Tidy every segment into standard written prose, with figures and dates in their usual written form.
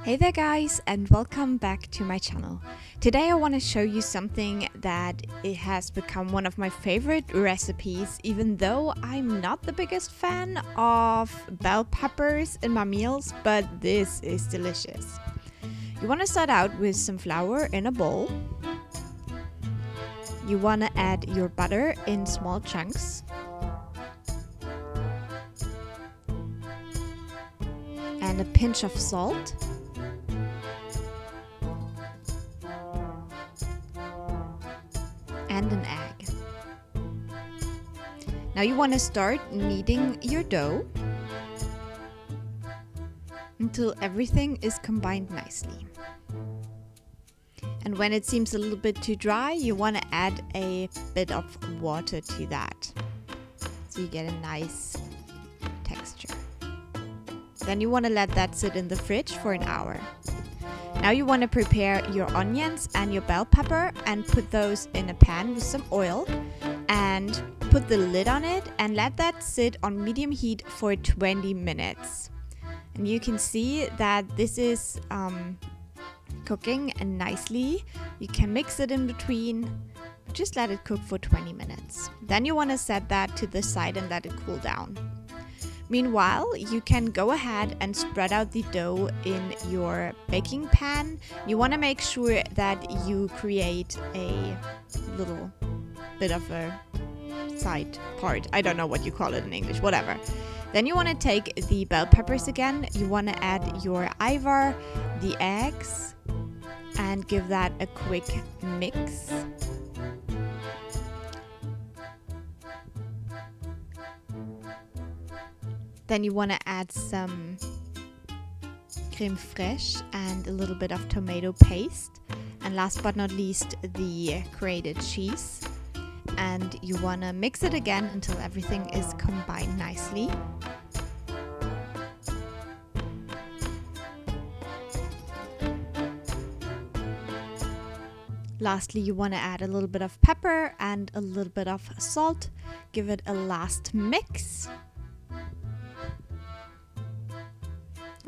Hey there guys, and welcome back to my channel. Today I want to show you something that it has become one of my favorite recipes, even though I'm not the biggest fan of bell peppers in my meals, but this is delicious. You want to start out with some flour in a bowl. You want to add your butter in small chunks. And a pinch of salt. And an egg. Now you want to start kneading your dough until everything is combined nicely. And when it seems a little bit too dry, you want to add a bit of water to that, so you get a nice texture. Then you want to let that sit in the fridge for an hour. Now you want to prepare your onions and your bell pepper and put those in a pan with some oil and put the lid on it and let that sit on medium heat for 20 minutes. And you can see that this is cooking nicely. You can mix it in between, just let it cook for 20 minutes. Then you want to set that to the side and let it cool down. Meanwhile, you can go ahead and spread out the dough in your baking pan. You want to make sure that you create a little bit of a side part. I don't know what you call it in English, whatever. Then you want to take the bell peppers again. You want to add your Ajvar, the eggs, and give that a quick mix. Then you want to add some creme fraiche and a little bit of tomato paste. And last but not least, the grated cheese. And you want to mix it again until everything is combined nicely. Lastly, you want to add a little bit of pepper and a little bit of salt. Give it a last mix.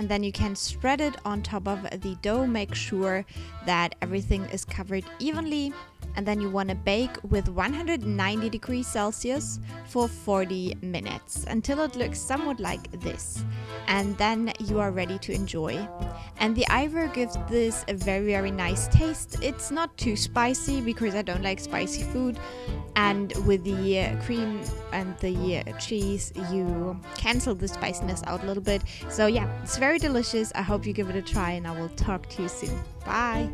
And then you can spread it on top of the dough. Make sure that everything is covered evenly. And then you want to bake with 190 degrees Celsius for 40 minutes until it looks somewhat like this. And then you are ready to enjoy. And the Ajvar gives this a very nice taste. It's not too spicy because I don't like spicy food. And with the cream and the cheese, you cancel the spiciness out a little bit. So yeah, it's very delicious. I hope you give it a try and I will talk to you soon. Bye!